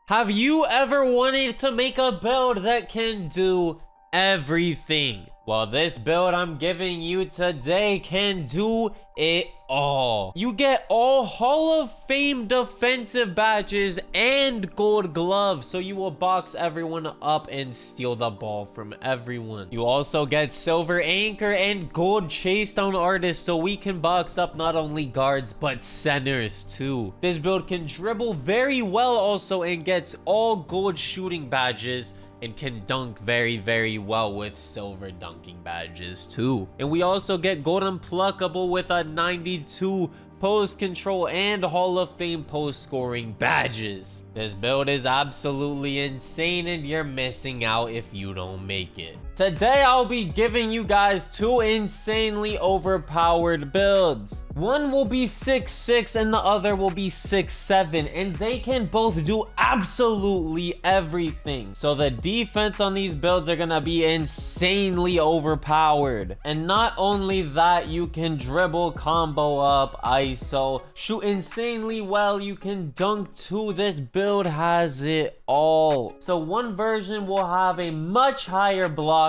Have you ever wanted to make a build that can do everything? Well, this build I'm giving you today can do it all. You get all Hall of Fame defensive badges and gold gloves, so you will box everyone up and steal the ball from everyone. You also get silver anchor and gold chase down artist, so we can box up not only guards but centers too. This build can dribble very well also and gets all gold shooting badges and can dunk very well with silver dunking badges too. And we also get gold unpluckable with a 92 post control and Hall of Fame post scoring badges. This build is absolutely insane and you're missing out if you don't make it. Today I'll be giving you guys two insanely overpowered builds. One will be 6'6" and the other will be 6'7", and they can both do absolutely everything. So the defense on these builds are gonna be insanely overpowered. And not only that, you can dribble, combo up, ISO, shoot insanely well, you can dunk too. This build has it all. So one version will have a much higher block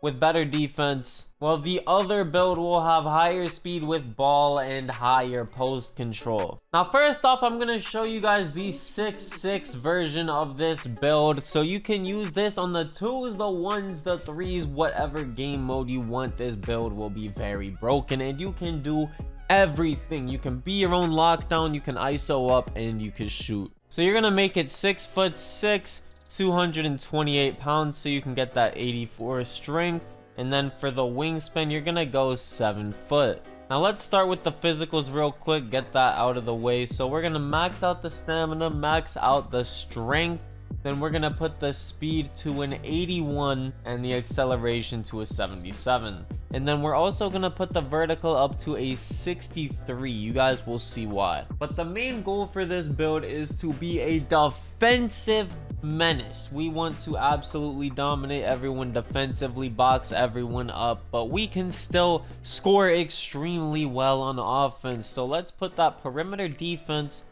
with better defense, while the other build will have higher speed with ball and higher post control. Now first off, I'm gonna show you guys the 6'6" version of this build, so you can use this on the 2s, the 1s, the 3s, whatever game mode you want. This build will be very broken and you can do everything. You can be your own lockdown, you can ISO up, and you can shoot. So you're gonna make it 6'6", 228 pounds, so you can get that 84 strength. And then for the wingspan, you're gonna go 7 foot. Now let's start with the physicals real quick, get that out of the way. So we're gonna max out the stamina, max out the strength, then we're gonna put the speed to an 81 and the acceleration to a 77. And then we're also gonna put the vertical up to a 63. You guys will see why. But the main goal for this build is to be a defensive menace. We want to absolutely dominate everyone defensively, box everyone up, but we can still score extremely well on offense. So let's put that perimeter defense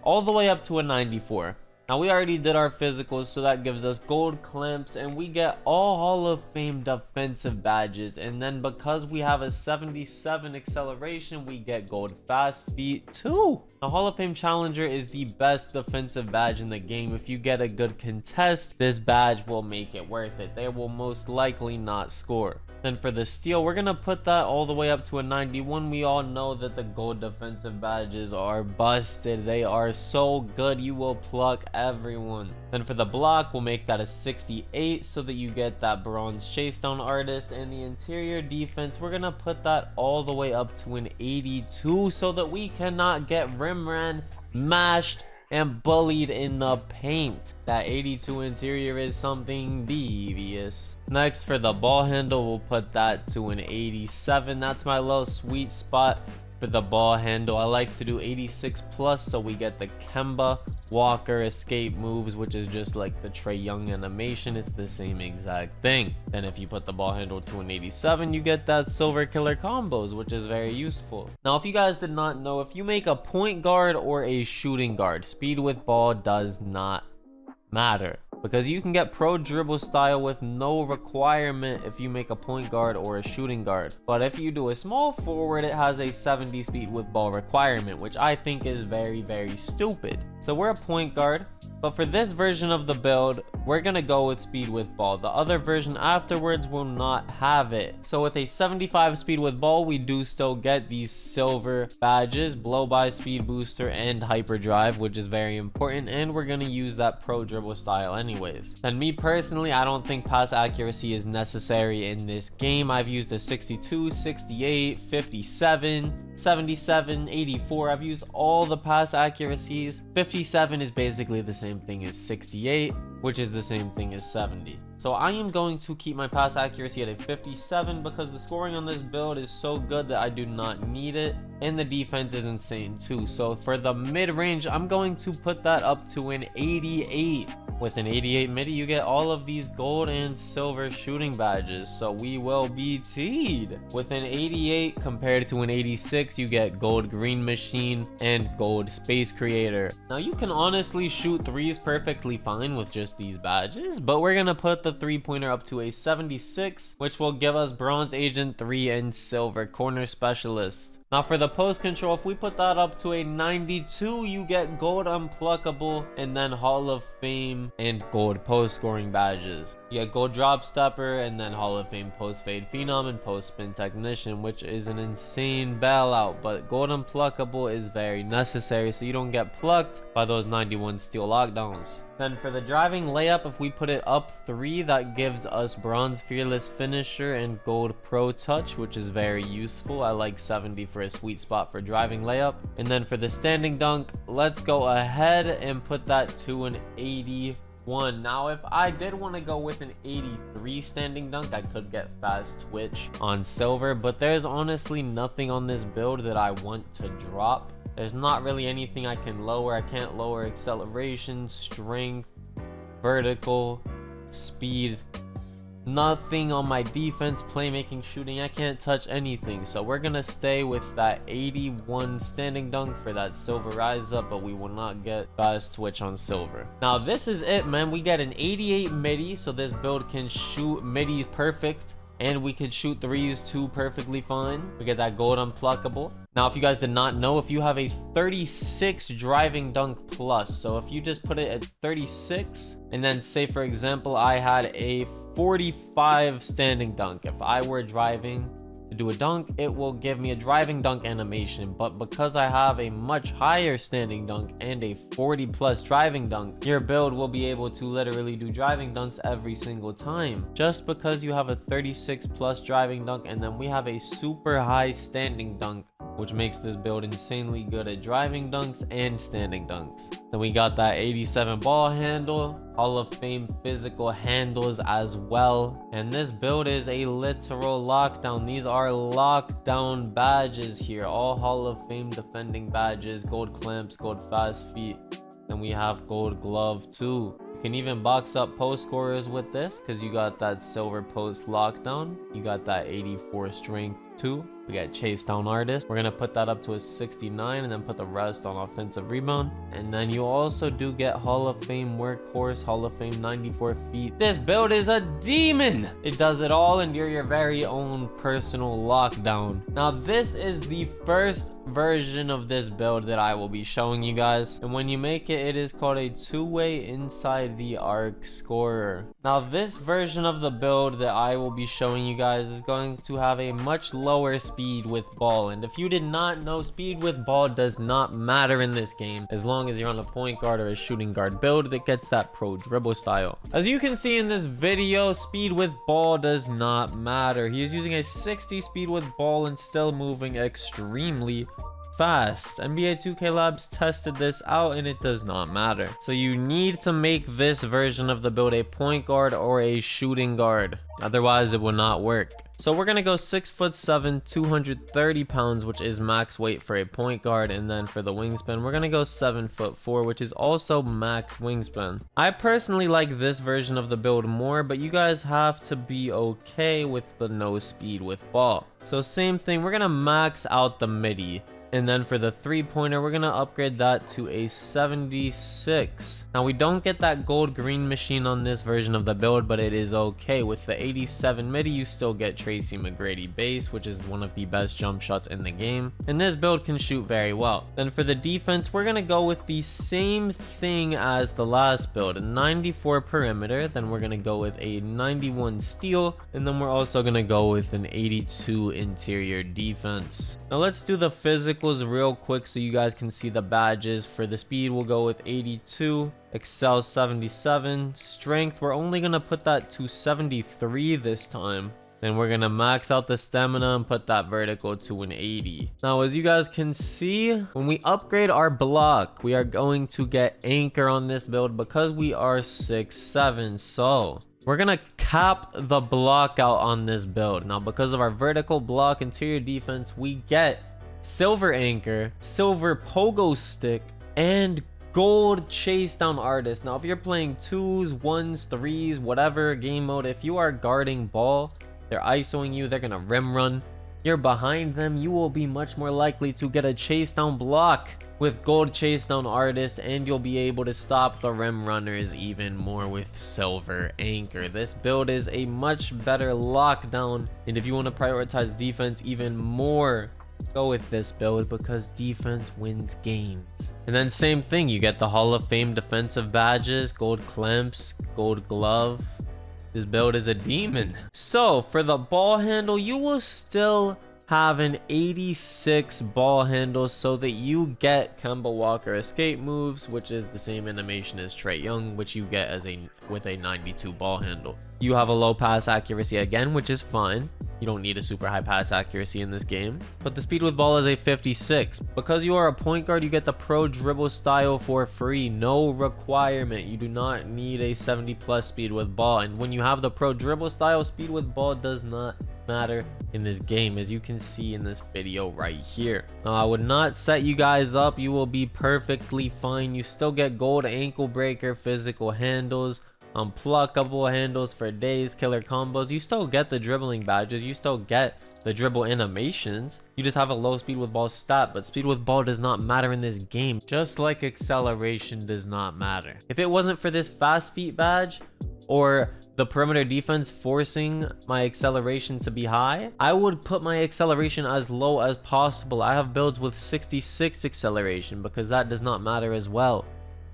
all the way up to a 94. Now we already did our physicals, so that gives us gold clamps, and we get all Hall of Fame defensive badges. And then because we have a 77 acceleration, we get gold fast feet too. The Hall of Fame Challenger is the best defensive badge in the game. If you get a good contest, this badge will make it worth it. They will most likely not score. Then for the steal, we're gonna put that all the way up to a 91. We all know that the gold defensive badges are busted. They are so good, you will pluck everyone. Then for the block, we'll make that a 68 so that you get that bronze chase down artist. And the interior defense, we're gonna put that all the way up to an 82 so that we cannot get rim ran, mashed, and bullied in the paint. That 82 interior is something devious. Next, for the ball handle, we'll put that to an 87. That's my little sweet spot for the ball handle. I like to do 86 plus, so we get the Kemba Walker escape moves, which is just like the Trae Young animation. It's the same exact thing. Then if you put the ball handle to an 87, you get that silver killer combos, which is very useful. Now if you guys did not know, if you make a point guard or a shooting guard, speed with ball does not matter, because you can get pro dribble style with no requirement if you make a point guard or a shooting guard. But if you do a small forward, it has a 70 speed with ball requirement, which I think is very stupid. So we're a point guard, but for this version of the build, we're gonna go with speed with ball. The other version afterwards will not have it. So with a 75 speed with ball, we do still get these silver badges, blow by, speed booster, and hyperdrive, which is very important, and we're gonna use that pro dribble style anyways. And me personally, I don't think pass accuracy is necessary in this game. I've used a 62, 68, 57, 77, 84. I've used all the pass accuracies. 57 is basically the same thing as 68. which is the same thing as 70. So I am going to keep my pass accuracy at a 57 because the scoring on this build is so good that I do not need it. And the defense is insane too. So for the mid-range, I'm going to put that up to an 88. With an 88 midi, you get all of these gold and silver shooting badges. So we will be teed. With an 88 compared to an 86, you get gold green machine and gold space creator. Now you can honestly shoot threes perfectly fine with just these badges, but we're gonna put the 3-pointer up to a 76, which will give us bronze agent 3 and silver corner specialist. Now for the post control, if we put that up to a 92, you get gold unpluckable and then Hall of Fame and gold post scoring badges. You get gold drop stepper and then Hall of Fame post fade phenom and post spin technician, which is an insane bailout, but gold unpluckable is very necessary so you don't get plucked by those 91 steel lockdowns. Then for the driving layup, if we put it up 3, that gives us bronze fearless finisher and gold pro touch, which is very useful. I like 70 for a sweet spot for driving layup. And then for the standing dunk, let's go ahead and put that to an 81. Now if I did want to go with an 83 standing dunk, I could get fast twitch on silver, but there's honestly nothing on this build that I want to drop. There's not really anything I can lower. I can't lower acceleration, strength, vertical, speed. Nothing on my defense, playmaking, shooting. I can't touch anything. So we're going to stay with that 81 standing dunk for that silver rise up, but we will not get fast twitch on silver. Now this is it, man. We get an 88 midi, so this build can shoot midis perfect. And we could shoot threes too perfectly fine. We get that gold unpluckable. Now, if you guys did not know, if you have a 36 driving dunk plus, so if you just put it at 36, and then say, for example, I had a 45 standing dunk. If I were driving to do a dunk, it will give me a driving dunk animation, but because I have a much higher standing dunk and a 40 plus driving dunk, your build will be able to literally do driving dunks every single time, just because you have a 36 plus driving dunk, and then we have a super high standing dunk, which makes this build insanely good at driving dunks and standing dunks. Then we got that 87 ball handle, Hall of Fame physical handles as well. And this build is a literal lockdown. These are lockdown badges here. All Hall of Fame defending badges, gold clamps, gold fast feet. Then we have gold glove too. You can even box up post scorers with this because you got that silver post lockdown. You got that 84 strength too. We got chase down artist. We're gonna put that up to a 69 and then put the rest on offensive rebound. And then you also do get Hall of Fame workhorse, Hall of Fame 94 feet. This build is a demon. It does it all, and you're your very own personal lockdown. Now this is the first version of this build that I will be showing you guys, and when you make it, it is called a two-way inside the arc scorer. Now this version of the build that I will be showing you guys is going to have a much lower speed with ball, and if you did not know, speed with ball does not matter in this game as long as you're on a point guard or a shooting guard build that gets that pro dribble style. As you can see in this video, speed with ball does not matter. He is using a 60 speed with ball and still moving extremely fast. NBA 2K Labs tested this out and it does not matter. So you need to make this version of the build a point guard or a shooting guard. Otherwise it will not work. So we're gonna go 6'7", 230 pounds, which is max weight for a point guard. And then for the wingspan, we're gonna go 7'4", which is also max wingspan. I personally like this version of the build more, but you guys have to be okay with the no speed with ball. So same thing, we're gonna max out the midi. And then for the three-pointer, we're gonna upgrade that to a 76. Now we don't get that gold green machine on this version of the build, but it is okay. With the 87 midi, you still get Tracy McGrady base, which is one of the best jump shots in the game, and this build can shoot very well. Then for the defense, we're gonna go with the same thing as the last build, a 94 perimeter. Then we're gonna go with a 91 steal, and then we're also gonna go with an 82 interior defense. Now let's do the physical real quick so you guys can see the badges. For the speed, we'll go with 82, excel 77, strength, we're only gonna put that to 73 this time. Then we're gonna max out the stamina and put that vertical to an 80. Now, as you guys can see, when we upgrade our block, we are going to get anchor on this build because we are 6'7". So we're gonna cap the block out on this build. Now, because of our vertical block interior defense, we get silver anchor, silver pogo stick, and gold chase down artist. Now, if you're playing 2s, 1s, 3s, whatever game mode, if you are guarding ball, they're isoing you, they're gonna rim run, you're behind them, you will be much more likely to get a chase down block with gold chase down artist, and you'll be able to stop the rim runners even more with silver anchor. This build is a much better lockdown, and if you want to prioritize defense even more, go with this build because defense wins games. And then same thing, you get the Hall of Fame defensive badges, gold clamps, gold glove. This build is a demon. So for the ball handle, you will still have an 86 ball handle so that you get Kemba Walker escape moves, which is the same animation as Trae Young, which you get as with a 92 ball handle. You have a low pass accuracy again, which is fine. You don't need a super high pass accuracy in this game, but the speed with ball is a 56. Because you are a point guard, you get the pro dribble style for free. No requirement. You do not need a 70 plus speed with ball. And when you have the pro dribble style, speed with ball does not matter in this game, as you can see in this video right here. Now, I would not set you guys up. You will be perfectly fine. You still get gold ankle breaker, physical handles, unpluckable handles for days, killer combos. You still get the dribbling badges, you still get the dribble animations. You just have a low speed with ball stat, but speed with ball does not matter in this game, just like acceleration does not matter. If it wasn't for this fast feet badge or the perimeter defense forcing my acceleration to be high, I would put my acceleration as low as possible. I have builds with 66 acceleration because that does not matter as well.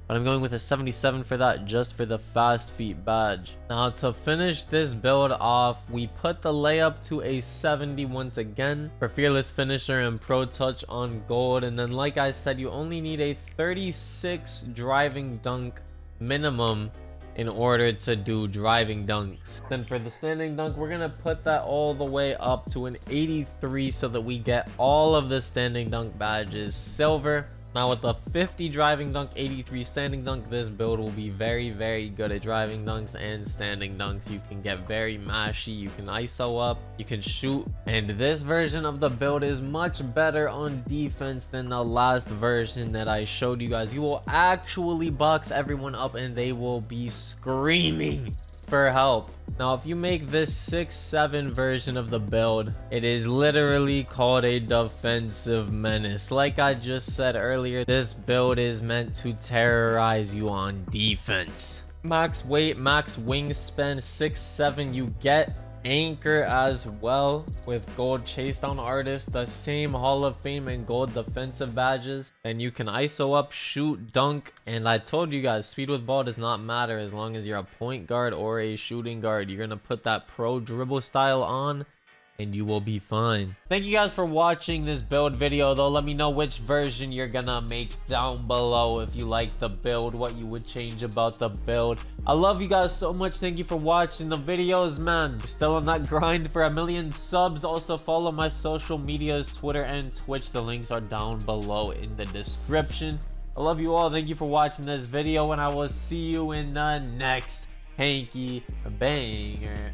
But I'm going with a 77 for that, just for the fast feet badge. Now, to finish this build off, we put the layup to a 70 once again for fearless finisher and pro touch on gold. And then, like I said, you only need a 36 driving dunk minimum in order to do driving dunks. Then for the standing dunk, we're gonna put that all the way up to an 83 so that we get all of the standing dunk badges silver. Now, with the 50 driving dunk, 83 standing dunk, this build will be very, very good at driving dunks and standing dunks. You can get very mashy, you can ISO up, you can shoot, and this version of the build is much better on defense than the last version that I showed you guys. You will actually box everyone up and they will be screaming for help. Now, if you make this 6'7" version of the build, it is literally called a defensive menace. Like I just said earlier, this build is meant to terrorize you on defense. Max weight, max wingspan, 6'7". You get anchor as well with gold chase down artist, the same Hall of Fame and gold defensive badges, and you can ISO up, shoot, dunk. And I told you guys, speed with ball does not matter as long as you're a point guard or a shooting guard. You're gonna put that pro dribble style on and you will be fine. Thank you guys for watching this build video though. Let me know which version you're gonna make down below. If you like the build, what you would change about the build. I love you guys so much. Thank you for watching the videos, man. We're still on that grind for 1 million subs. Also follow my social medias, Twitter and Twitch. The links are down below in the description. I love you all. Thank you for watching this video, and I will see you in the next hanky banger.